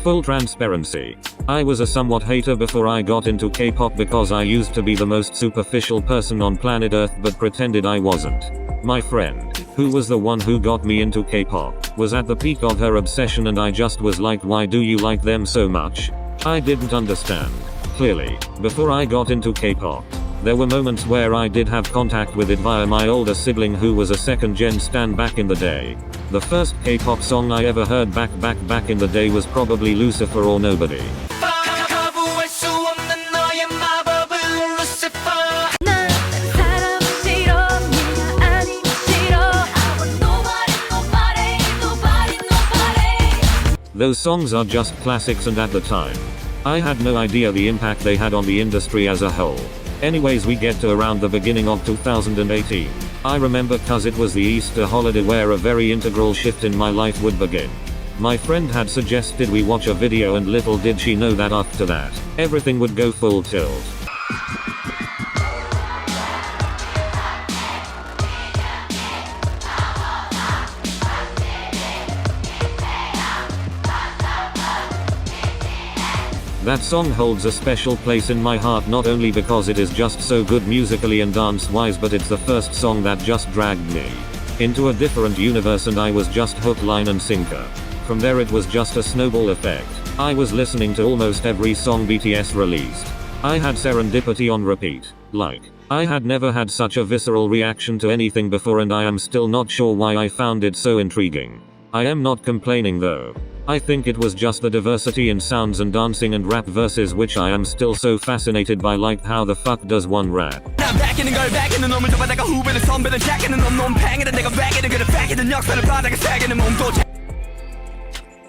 Full transparency. I was a somewhat hater before I got into K-pop because I used to be the most superficial person on planet Earth but pretended I wasn't. My friend, who was the one who got me into K-pop, was at the peak of her obsession and I just was like, why do you like them so much? I didn't understand. Clearly, before I got into K-pop, there were moments where I did have contact with it via my older sibling who was a second gen stan back in the day. The first K-pop song I ever heard back in the day was probably Lucifer or Nobody. Those songs are just classics and at the time, I had no idea the impact they had on the industry as a whole. Anyways, we get to around the beginning of 2018. I remember cause it was the Easter holiday where a very integral shift in my life would begin. My friend had suggested we watch a video and little did she know that after that, everything would go full tilt. That song holds a special place in my heart not only because it is just so good musically and dance-wise, but it's the first song that just dragged me into a different universe and I was just hook, line and sinker. From there it was just a snowball effect. I was listening to almost every song BTS released. I had Serendipity on repeat. Like, I had never had such a visceral reaction to anything before and I am still not sure why I found it so intriguing. I am not complaining though. I think it was just the diversity in sounds and dancing and rap verses which I am still so fascinated by, like how the fuck does one rap?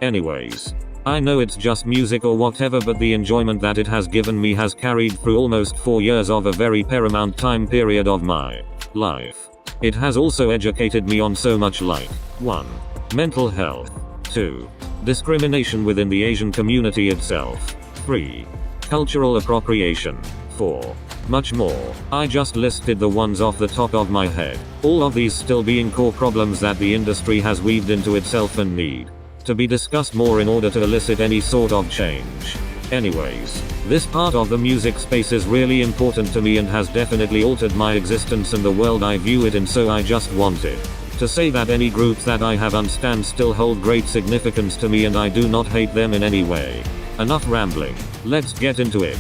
Anyways, I know it's just music or whatever, but the enjoyment that it has given me has carried through almost 4 years of a very paramount time period of my life. It has also educated me on so much, like 1. Mental health. 2. Discrimination within the Asian community itself. 3. Cultural appropriation. 4. Much more. I just listed the ones off the top of my head. All of these still being core problems that the industry has weaved into itself and need to be discussed more in order to elicit any sort of change. Anyways, this part of the music space is really important to me and has definitely altered my existence and the world I view it in, so I just wanted to say that any groups that I have understand still hold great significance to me and I do not hate them in any way. Enough rambling. Let's get into it.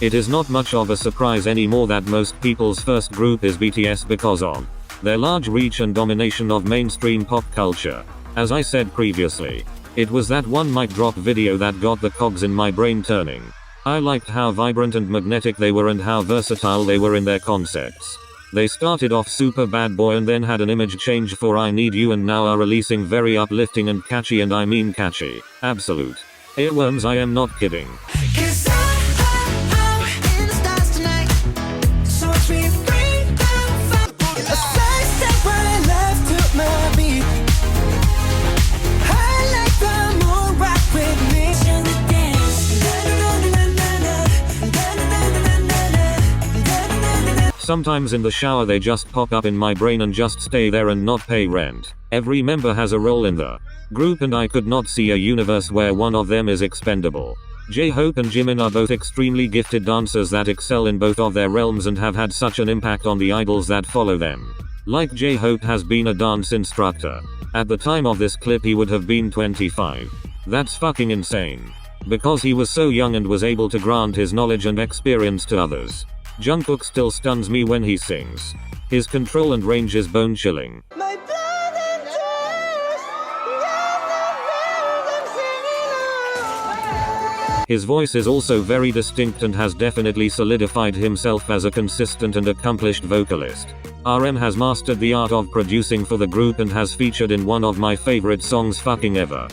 It is not much of a surprise anymore that most people's first group is BTS because of their large reach and domination of mainstream pop culture. As I said previously, it was that one mic drop video that got the cogs in my brain turning. I liked how vibrant and magnetic they were and how versatile they were in their concepts. They started off super bad boy and then had an image change for I Need You and now are releasing very uplifting and catchy, and I mean catchy, absolute earworms, I am not kidding. Sometimes in the shower they just pop up in my brain and just stay there and not pay rent. Every member has a role in the group and I could not see a universe where one of them is expendable. J-Hope and Jimin are both extremely gifted dancers that excel in both of their realms and have had such an impact on the idols that follow them. Like J-Hope has been a dance instructor. At the time of this clip he would have been 25. That's fucking insane. Because he was so young and was able to grant his knowledge and experience to others. Jungkook still stuns me when he sings. His control and range is bone chilling. His voice is also very distinct and has definitely solidified himself as a consistent and accomplished vocalist. RM has mastered the art of producing for the group and has featured in one of my favorite songs fucking ever.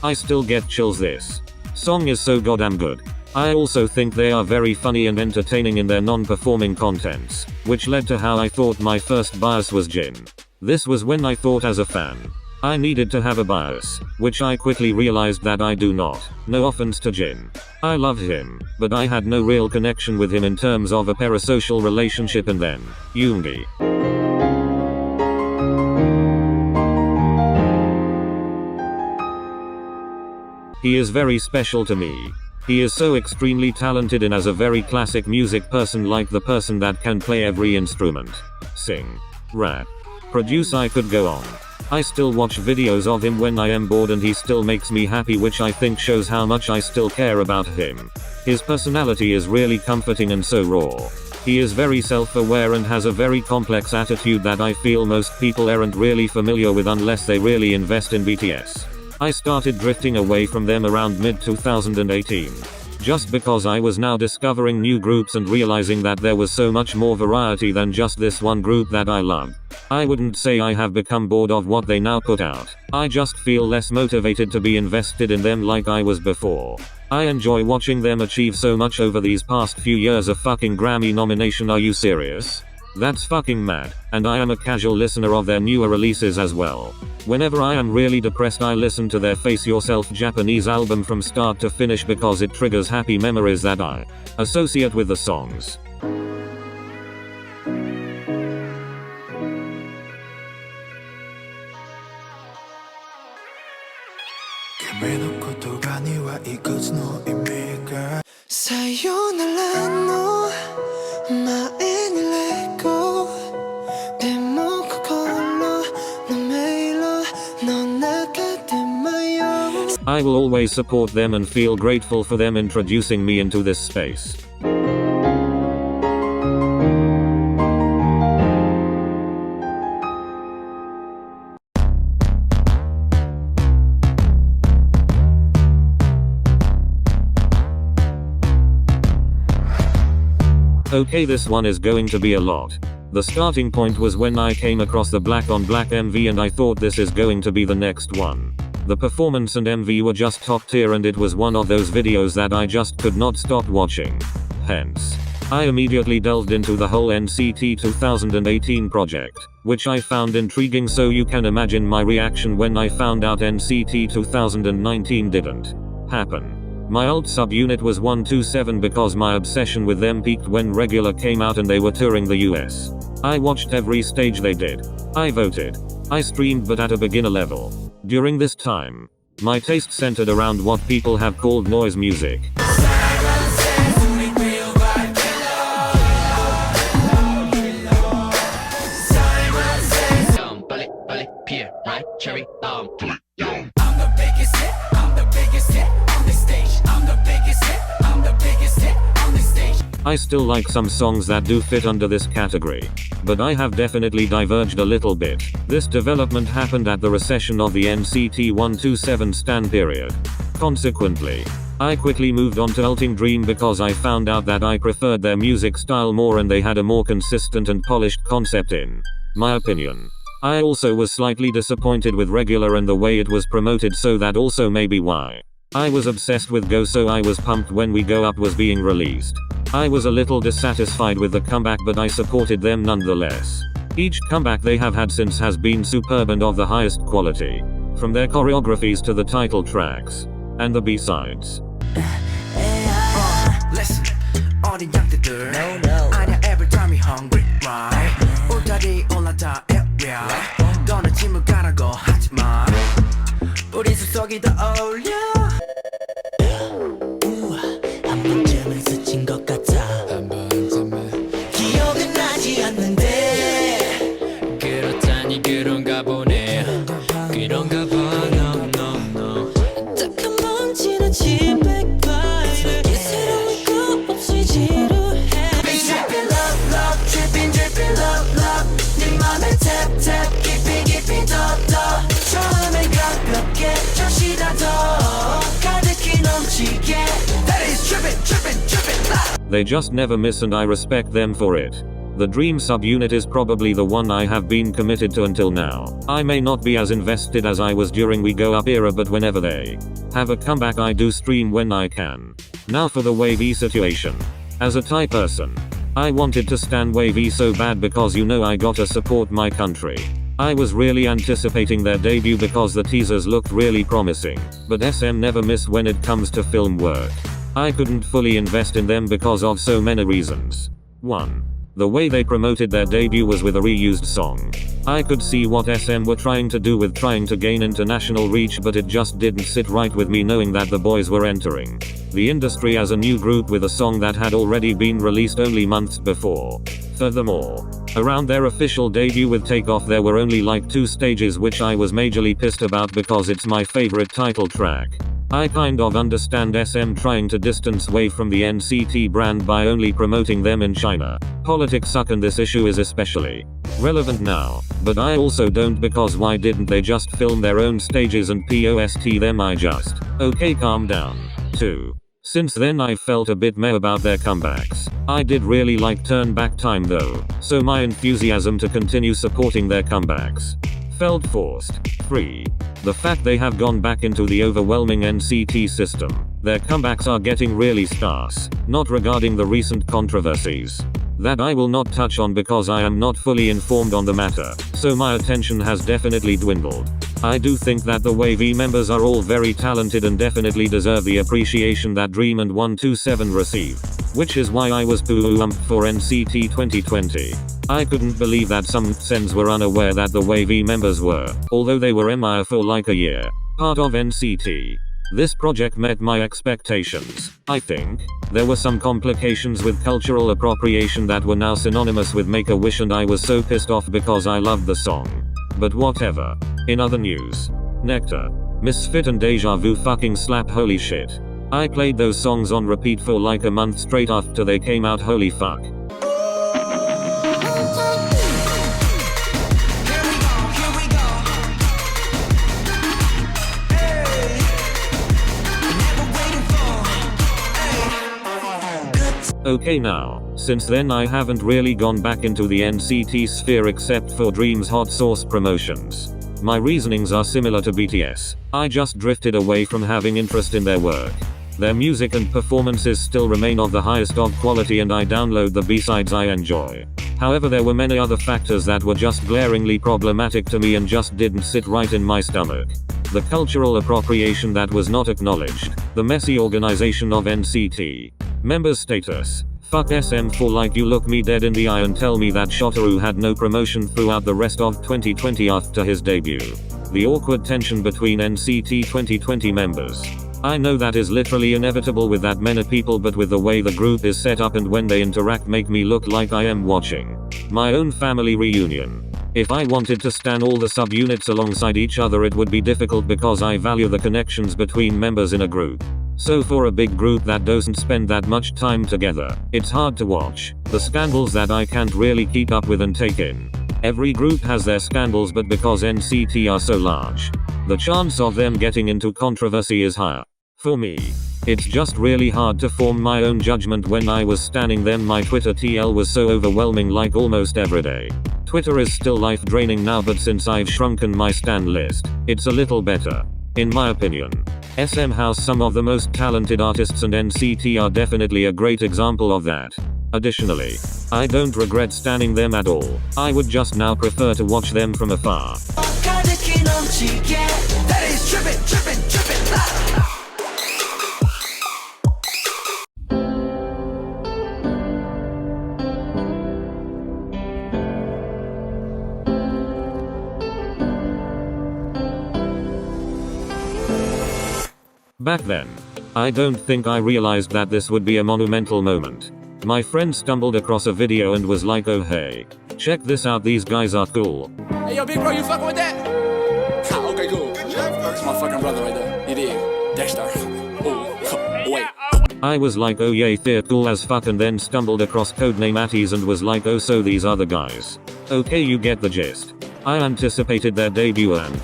I still get chills. This song is so goddamn good. I also think they are very funny and entertaining in their non-performing contents, which led to how I thought my first bias was Jin. This was when I thought as a fan, I needed to have a bias, which I quickly realized that I do not. No offense to Jin. I love him, but I had no real connection with him in terms of a parasocial relationship. And then, Yoongi. He is very special to me. He is so extremely talented and as a very classic music person, like the person that can play every instrument, sing, rap, produce. I could go on. I still watch videos of him when I am bored and he still makes me happy, which I think shows how much I still care about him. His personality is really comforting and so raw. He is very self-aware and has a very complex attitude that I feel most people aren't really familiar with unless they really invest in BTS. I started drifting away from them around mid-2018. Just because I was now discovering new groups and realizing that there was so much more variety than just this one group that I love. I wouldn't say I have become bored of what they now put out. I just feel less motivated to be invested in them like I was before. I enjoy watching them achieve so much over these past few years. A fucking Grammy nomination, are you serious? That's fucking mad, and I am a casual listener of their newer releases as well. Whenever I am really depressed, I listen to their Face Yourself Japanese album from start to finish because it triggers happy memories that I associate with the songs. I will always support them and feel grateful for them introducing me into this space. Okay, this one is going to be a lot. The starting point was when I came across the Black on Black MV and I thought this is going to be the next one. The performance and MV were just top tier and it was one of those videos that I just could not stop watching. Hence, I immediately delved into the whole NCT 2018 project, which I found intriguing, so you can imagine my reaction when I found out NCT 2019 didn't happen. My alt subunit was 127 because my obsession with them peaked when Regular came out and they were touring the US. I watched every stage they did. I voted. I streamed, but at a beginner level. During this time, my taste centered around what people have called noise music. I still like some songs that do fit under this category, but I have definitely diverged a little bit. This development happened at the recession of the NCT 127 stan period. Consequently, I quickly moved on to Ulting Dream because I found out that I preferred their music style more and they had a more consistent and polished concept in my opinion. I also was slightly disappointed with Regular and the way it was promoted, so that also may be why. I was obsessed with Go, so I was pumped when We Go Up was being released. I was a little dissatisfied with the comeback, but I supported them nonetheless. Each comeback they have had since has been superb and of the highest quality. From their choreographies to the title tracks. And the B-sides. Listen, all the young girl. No. 아니야, every time we hungry, right? 울타리 올라다 area. 너는 짐을 가라고 하지마. 우리 숙소기 더 어울려. 한 번쯤은 스친 것 같아. 기억은 나지 않는데. 그렇다니 그런가 보네. 그런가 봐, no. 딱한 번 지나친 백발을 새로운 거 없이 지루해. Dripping love, dripping love. 네 맘에 tap 깊이 더. 처음엔 가볍게 잠시라도 가득히 넘치게. That is dripping love. They just never miss and I respect them for it. The Dream subunit is probably the one I have been committed to until now. I may not be as invested as I was during We Go Up era, but whenever they have a comeback I do stream when I can. Now for the Wavy situation. As a Thai person, I wanted to stan Wavy so bad because I gotta support my country. I was really anticipating their debut because the teasers looked really promising, but SM never miss when it comes to film work. I couldn't fully invest in them because of so many reasons. 1. The way they promoted their debut was with a reused song. I could see what SM were trying to do with trying to gain international reach, but it just didn't sit right with me knowing that the boys were entering the industry as a new group with a song that had already been released only months before. Furthermore, around their official debut with Takeoff there were only like 2 stages, which I was majorly pissed about because it's my favorite title track. I kind of understand SM trying to distance away from the NCT brand by only promoting them in China. Politics suck and this issue is especially relevant now, but I also don't, because why didn't they just film their own stages and post them? Okay, calm down. 2. Since then I felt a bit meh about their comebacks. I did really like Turn Back Time though, so my enthusiasm to continue supporting their comebacks felt forced. 3. The fact they have gone back into the overwhelming NCT system. Their comebacks are getting really scarce, not regarding the recent controversies that I will not touch on because I am not fully informed on the matter, so my attention has definitely dwindled. I do think that the Wavy members are all very talented and definitely deserve the appreciation that Dream and 127 receive, which is why I was pumped for NCT 2020. I couldn't believe that some sens were unaware that the Wavy members were, although they were MIA for like a year, part of NCT. This project met my expectations. I think there were some complications with cultural appropriation that were now synonymous with Make-A-Wish, and I was so pissed off because I loved the song. But whatever. In other news, Nectar, Misfit and Deja Vu fucking slap, holy shit. I played those songs on repeat for like a month straight after they came out, holy fuck. Okay, now, since then I haven't really gone back into the NCT sphere except for Dream's hot sauce promotions. My reasonings are similar to BTS. I just drifted away from having interest in their work. Their music and performances still remain of the highest of quality and I download the B-sides I enjoy. However, there were many other factors that were just glaringly problematic to me and just didn't sit right in my stomach. The cultural appropriation that was not acknowledged, the messy organization of NCT members' status. Fuck SM for like you look me dead in the eye and tell me that Shotaro had no promotion throughout the rest of 2020 after his debut. The awkward tension between NCT 2020 members. I know that is literally inevitable with that many people, but with the way the group is set up and when they interact make me look like I am watching my own family reunion. If I wanted to stan all the subunits alongside each other it would be difficult because I value the connections between members in a group. So for a big group that doesn't spend that much time together, it's hard to watch the scandals that I can't really keep up with and take in. Every group has their scandals, but because NCT are so large, the chance of them getting into controversy is higher. For me, it's just really hard to form my own judgment when I was stanning them. My Twitter TL was so overwhelming like almost every day. Twitter is still life draining now, but since I've shrunken my stan list, it's a little better. In my opinion, SM house some of the most talented artists and NCT are definitely a great example of that. Additionally, I don't regret stanning them at all. I would just now prefer to watch them from afar. That is trippin'. Back then, I don't think I realized that this would be a monumental moment. My friend stumbled across a video and was like, oh hey, check this out, these guys are cool. Hey yo, big bro, you fucking with that? Okay, cool. That's my fucking brother right there. You dig? Dexter. Oh, wait. I was like, oh yay, they're cool as fuck, and then stumbled across codename Atties and was like, oh so these are the guys. Okay, you get the gist. I anticipated their debut and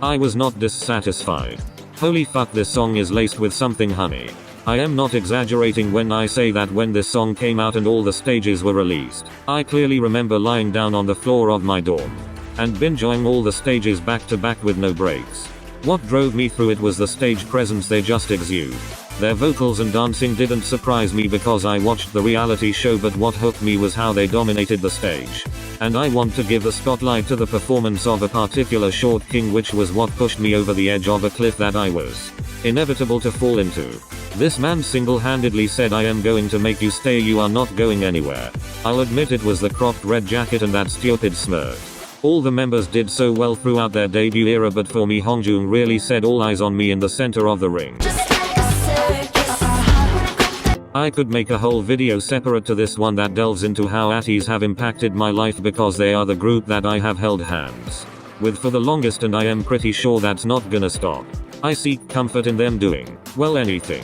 I was not dissatisfied. Holy fuck, this song is laced with something, honey. I am not exaggerating when I say that when this song came out and all the stages were released, I clearly remember lying down on the floor of my dorm and binge-ing all the stages back to back with no breaks. What drove me through it was the stage presence they just exude. Their vocals and dancing didn't surprise me because I watched the reality show, but what hooked me was how they dominated the stage. And I want to give the spotlight to the performance of a particular short king, which was what pushed me over the edge of a cliff that I was inevitable to fall into. This man single-handedly said, "I am going to make you stay, you are not going anywhere." I'll admit it was the cropped red jacket and that stupid smirk. All the members did so well throughout their debut era, but for me Hongjoong really said all eyes on me in the center of the ring. I could make a whole video separate to this one that delves into how ATEEZ have impacted my life, because they are the group that I have held hands with for the longest, and I am pretty sure that's not gonna stop. I seek comfort in them doing, well, anything.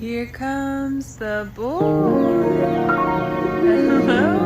Here comes the boy. Hello.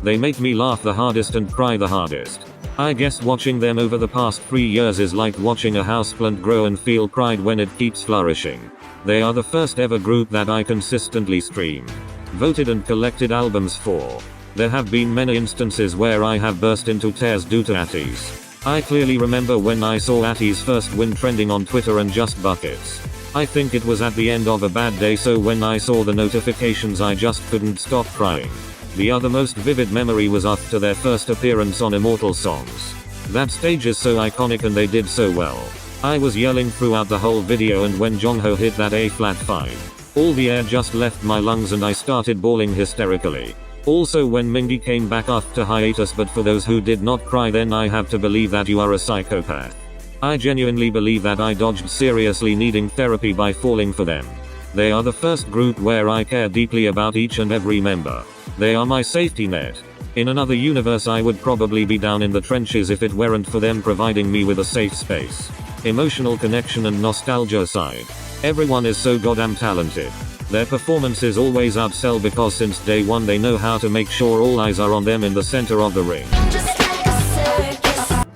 They make me laugh the hardest and cry the hardest. I guess watching them over the past 3 years is like watching a houseplant grow and feel pride when it keeps flourishing. They are the first ever group that I consistently streamed, voted and collected albums for. There have been many instances where I have burst into tears due to ATEEZ. I clearly remember when I saw ATEEZ first win trending on Twitter and just buckets. I think it was at the end of a bad day, so when I saw the notifications I just couldn't stop crying. The other most vivid memory was after their first appearance on Immortal Songs. That stage is so iconic and they did so well. I was yelling throughout the whole video, and when Jongho hit that A-flat 5, all the air just left my lungs and I started bawling hysterically. Also when Mingi came back after hiatus, but for those who did not cry then, I have to believe that you are a psychopath. I genuinely believe that I dodged seriously needing therapy by falling for them. They are the first group where I care deeply about each and every member. They are my safety net. In another universe I would probably be down in the trenches if it weren't for them providing me with a safe space. Emotional connection and nostalgia aside, everyone is so goddamn talented. Their performances always outsell because since day one they know how to make sure all eyes are on them in the center of the ring.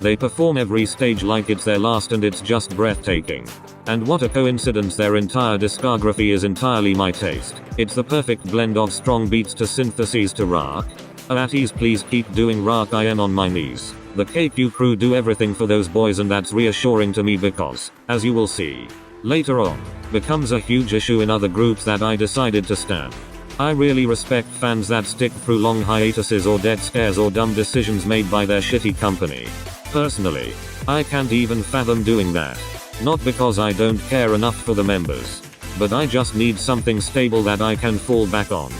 They perform every stage like it's their last, and it's just breathtaking. And what a coincidence, their entire discography is entirely my taste. It's the perfect blend of strong beats to syntheses to rock. ATEEZ, please keep doing rock, I am on my knees. The KQ crew do everything for those boys, and that's reassuring to me because, as you will see later on, becomes a huge issue in other groups that I decided to stan. I really respect fans that stick through long hiatuses or dead scares or dumb decisions made by their shitty company. Personally, I can't even fathom doing that. Not because I don't care enough for the members, but I just need something stable that I can fall back on.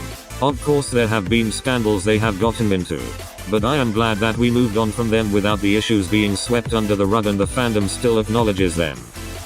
Of course there have been scandals they have gotten into, but I am glad that we moved on from them without the issues being swept under the rug, and the fandom still acknowledges them.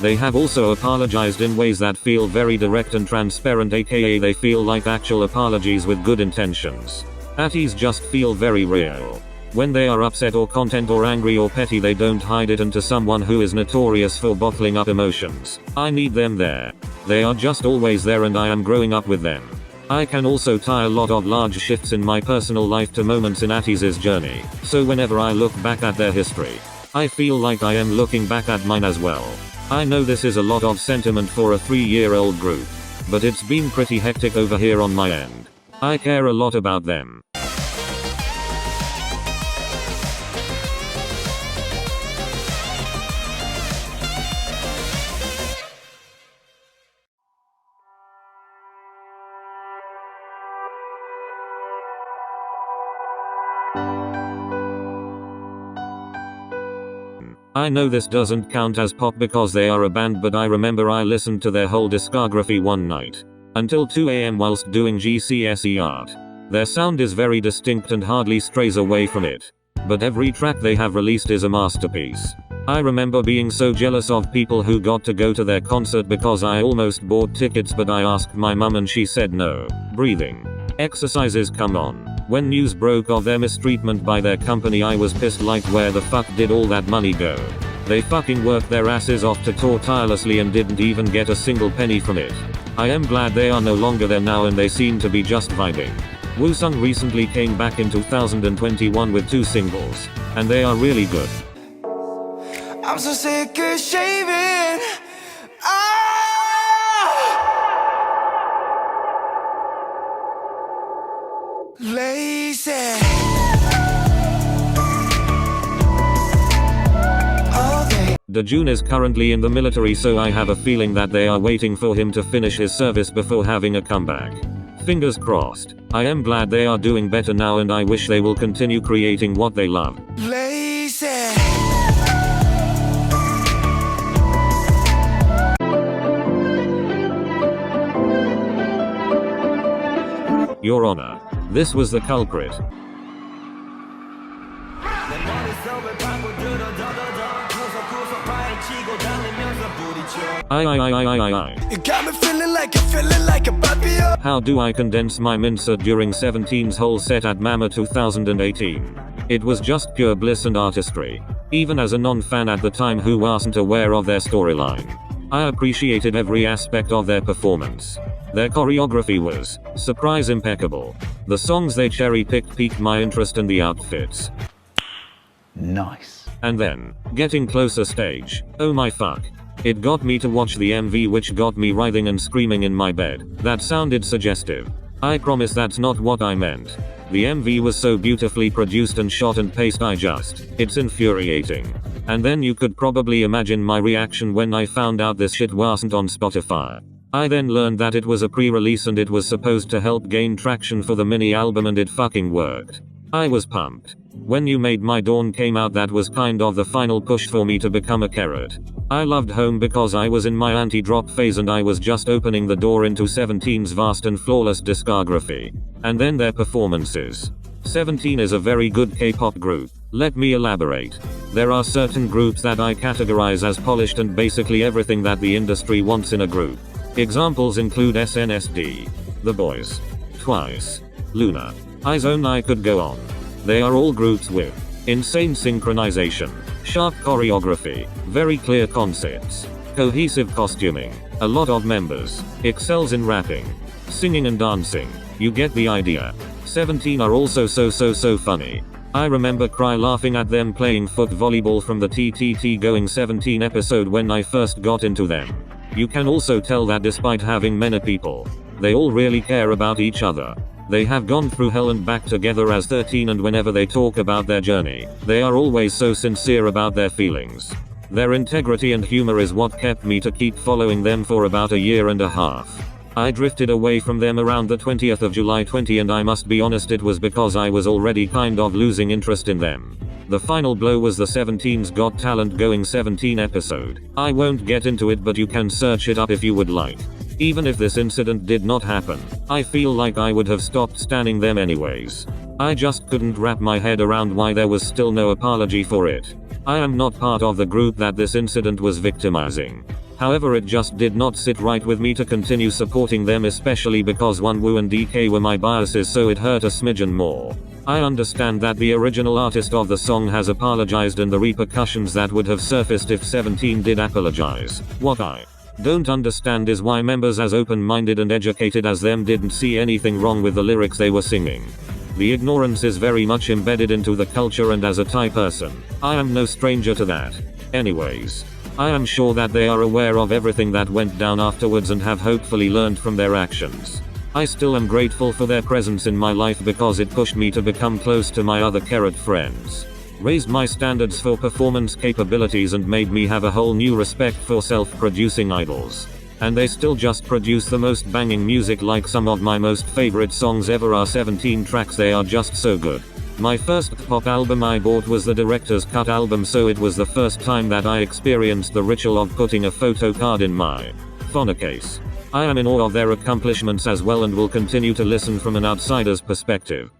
They have also apologized in ways that feel very direct and transparent, aka they feel like actual apologies with good intentions. ATEEZ just feel very real. When they are upset or content or angry or petty, they don't hide it, and to someone who is notorious for bottling up emotions, I need them there. They are just always there, and I am growing up with them. I can also tie a lot of large shifts in my personal life to moments in ATEEZ's journey, so whenever I look back at their history, I feel like I am looking back at mine as well. I know this is a lot of sentiment for a 3-year-old group, but it's been pretty hectic over here on my end. I care a lot about them. I know this doesn't count as pop because they are a band, but I remember I listened to their whole discography one night, until 2 AM whilst doing GCSE art. Their sound is very distinct and hardly strays away from it, but every track they have released is a masterpiece. I remember being so jealous of people who got to go to their concert because I almost bought tickets, but I asked my mum and she said no. Breathing exercises, come on. When news broke of their mistreatment by their company, I was pissed, like where the fuck did all that money go? They fucking worked their asses off to tour tirelessly and didn't even get a single penny from it. I am glad they are no longer there now and they seem to be just vibing. Wonnie recently came back in 2021 with 2 singles, and they are really good. I'm so sick of shaving. Lazy. Dazzling is currently in the military, so I have a feeling that they are waiting for him to finish his service before having a comeback. Fingers crossed. I am glad they are doing better now, and I wish they will continue creating what they love. Lazy. Your Honor, this was the culprit. You got me feeling like a puppy. How do I condense my mindset during 17's whole set at Mama 2018? It was just pure bliss and artistry. Even as a non-fan at the time who wasn't aware of their storyline, I appreciated every aspect of their performance. Their choreography was, surprise, impeccable. The songs they cherry-picked piqued my interest in the outfits. Nice. And then, getting closer stage, oh my fuck. It got me to watch the MV, which got me writhing and screaming in my bed. That sounded suggestive. I promise that's not what I meant. The MV was so beautifully produced and shot and paced, it's infuriating. And then you could probably imagine my reaction when I found out this shit wasn't on Spotify. I then learned that it was a pre-release and it was supposed to help gain traction for the mini album, and it fucking worked. I was pumped. When You Made My Dawn came out, that was kind of the final push for me to become a carrot. I loved Home because I was in my anti-drop phase and I was just opening the door into 17's vast and flawless discography. And then their performances. 17 is a very good K-pop group. Let me elaborate. There are certain groups that I categorize as polished and basically everything that the industry wants in a group. Examples include SNSD, The Boys, Twice, Luna, iZone. I could go on. They are all groups with insane synchronization, sharp choreography, very clear concepts, cohesive costuming, a lot of members, excels in rapping, singing and dancing. You get the idea. 17 are also so funny. I remember cry laughing at them playing foot volleyball from the TTT Going 17 episode when I first got into them. You can also tell that despite having many people, they all really care about each other. They have gone through hell and back together as 13, and whenever they talk about their journey, they are always so sincere about their feelings. Their integrity and humor is what kept me to keep following them for about a year and a half. I drifted away from them around the 20th of July 20, and I must be honest, it was because I was already kind of losing interest in them. The final blow was the 17's Got Talent Going 17 episode. I won't get into it, but you can search it up if you would like. Even if this incident did not happen, I feel like I would have stopped stanning them anyways. I just couldn't wrap my head around why there was still no apology for it. I am not part of the group that this incident was victimizing. However, it just did not sit right with me to continue supporting them, especially because Wonwoo and DK were my biases, so it hurt a smidgen more. I understand that the original artist of the song has apologized and the repercussions that would have surfaced if 17 did apologize. What I don't understand is why members as open-minded and educated as them didn't see anything wrong with the lyrics they were singing. The ignorance is very much embedded into the culture, and as a Thai person, I am no stranger to that. Anyways, I am sure that they are aware of everything that went down afterwards and have hopefully learned from their actions. I still am grateful for their presence in my life because it pushed me to become close to my other carrot friends, raised my standards for performance capabilities, and made me have a whole new respect for self-producing idols. And they still just produce the most banging music. Like some of my most favorite songs ever are 17 tracks, they are just so good. My first pop album I bought was the Director's Cut album, so it was the first time that I experienced the ritual of putting a photo card in my phone case. I am in awe of their accomplishments as well, and will continue to listen from an outsider's perspective.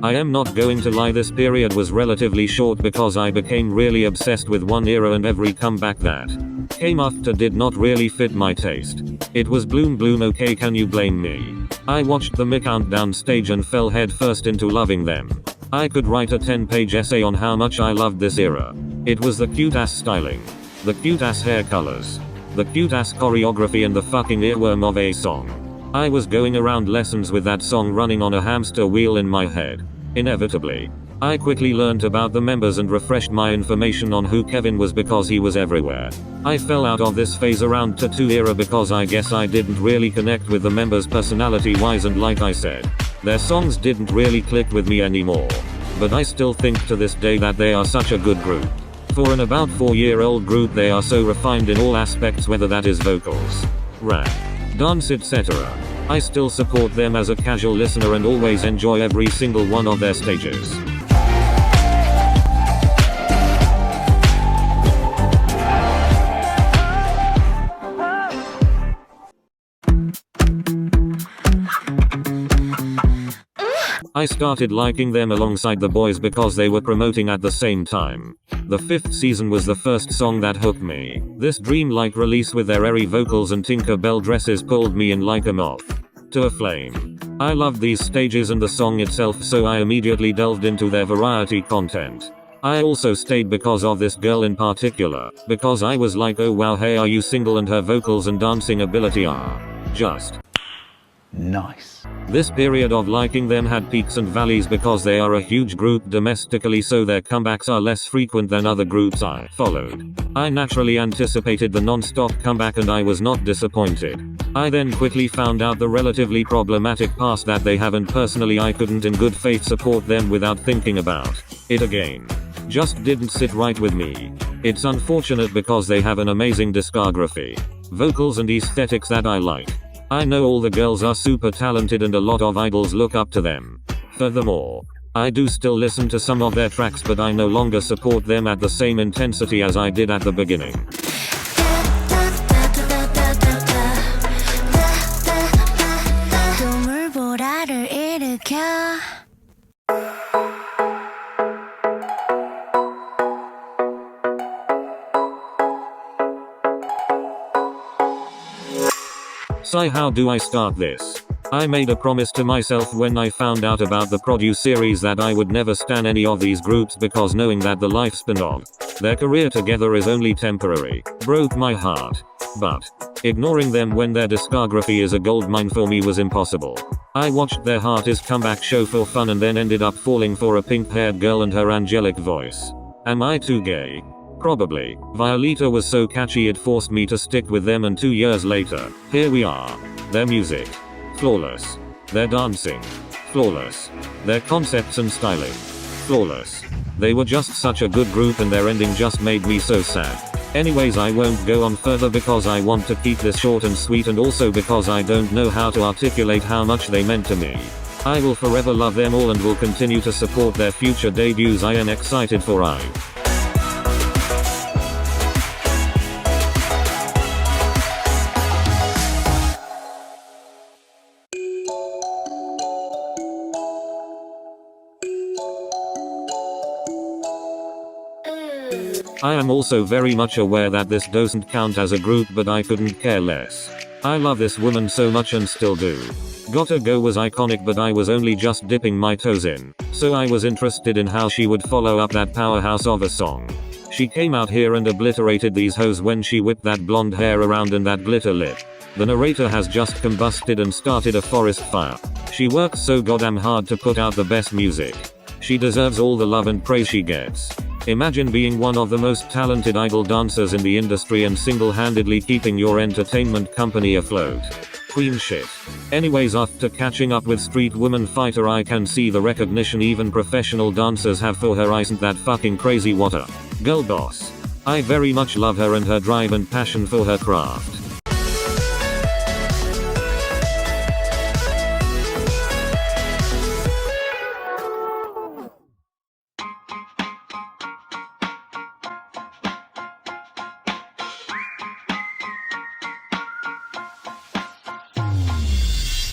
I am not going to lie, this period was relatively short because I became really obsessed with one era and every comeback that Came after did not really fit my taste. It was Bloom Bloom, okay, can you blame me? I watched the Mi Countdown stage and fell headfirst into loving them. I could write a 10-page essay on how much I loved this era. It was the cute ass styling, the cute ass hair colors, the cute ass choreography, and the fucking earworm of a song. I was going around lessons with that song running on a hamster wheel in my head. Inevitably, I quickly learned about the members and refreshed my information on who Kevin was because he was everywhere. I fell out of this phase around Tattoo era because I guess I didn't really connect with the members personality wise, and like I said, their songs didn't really click with me anymore. But I still think to this day that they are such a good group. For an about 4-year-old group, they are so refined in all aspects, whether that is vocals, rap, dance, etc. I still support them as a casual listener and always enjoy every single one of their stages. I started liking them alongside the boys because they were promoting at the same time. The 5th season was the first song that hooked me. This dreamlike release with their airy vocals and Tinkerbell dresses pulled me in like a moth to a flame. I loved these stages and the song itself, so I immediately delved into their variety content. I also stayed because of this girl in particular, because I was like, oh wow, hey, are you single? And her vocals and dancing ability are just nice. This period of liking them had peaks and valleys because they are a huge group domestically, so their comebacks are less frequent than other groups I followed. I naturally anticipated the non-stop comeback and I was not disappointed. I then quickly found out the relatively problematic past that they have, and personally I couldn't in good faith support them without thinking about it again. Just didn't sit right with me. It's unfortunate because they have an amazing discography, vocals and aesthetics that I like. I know all the girls are super talented and a lot of idols look up to them. Furthermore, I do still listen to some of their tracks, but I no longer support them at the same intensity as I did at the beginning. So how do I start this? I made a promise to myself when I found out about the Produce series that I would never stan any of these groups, because knowing that the lifespan of their career together is only temporary broke my heart. But ignoring them when their discography is a goldmine for me was impossible. I watched their Heart Is comeback show for fun and then ended up falling for a pink-haired girl and her angelic voice. Am I too gay? Probably. Violeta was so catchy it forced me to stick with them, and 2 years later, here we are. Their music, flawless. Their dancing, flawless. Their concepts and styling, flawless. They were just such a good group and their ending just made me so sad. Anyways, I won't go on further because I want to keep this short and sweet, and also because I don't know how to articulate how much they meant to me. I will forever love them all and will continue to support their future debuts. I am excited for I am also very much aware that this doesn't count as a group, but I couldn't care less. I love this woman so much and still do. Gotta Go was iconic, but I was only just dipping my toes in, so I was interested in how she would follow up that powerhouse of a song. She came out here and obliterated these hoes when she whipped that blonde hair around and that glitter lip. The narrator has just combusted and started a forest fire. She works so goddamn hard to put out the best music. She deserves all the love and praise she gets. Imagine being one of the most talented idol dancers in the industry and single-handedly keeping your entertainment company afloat. Queen shit. Anyways, after catching up with Street Woman Fighter, I can see the recognition even professional dancers have for her. Isn't that fucking crazy? What a girl boss. I very much love her and her drive and passion for her craft.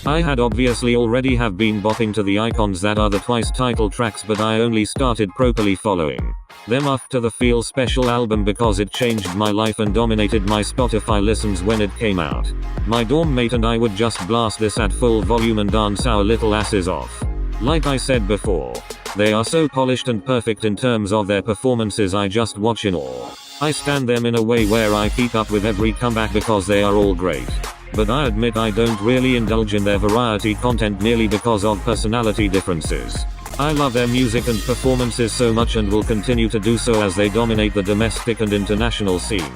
I had obviously already have been bopping to the icons that are the Twice title tracks, but I only started properly following them after the Feel Special album because it changed my life and dominated my Spotify listens when it came out. My dorm mate and I would just blast this at full volume and dance our little asses off. Like I said before, they are so polished and perfect in terms of their performances, I just watch in awe. I stand them in a way where I keep up with every comeback because they are all great. But I admit I don't really indulge in their variety content merely because of personality differences. I love their music and performances so much and will continue to do so as they dominate the domestic and international scene.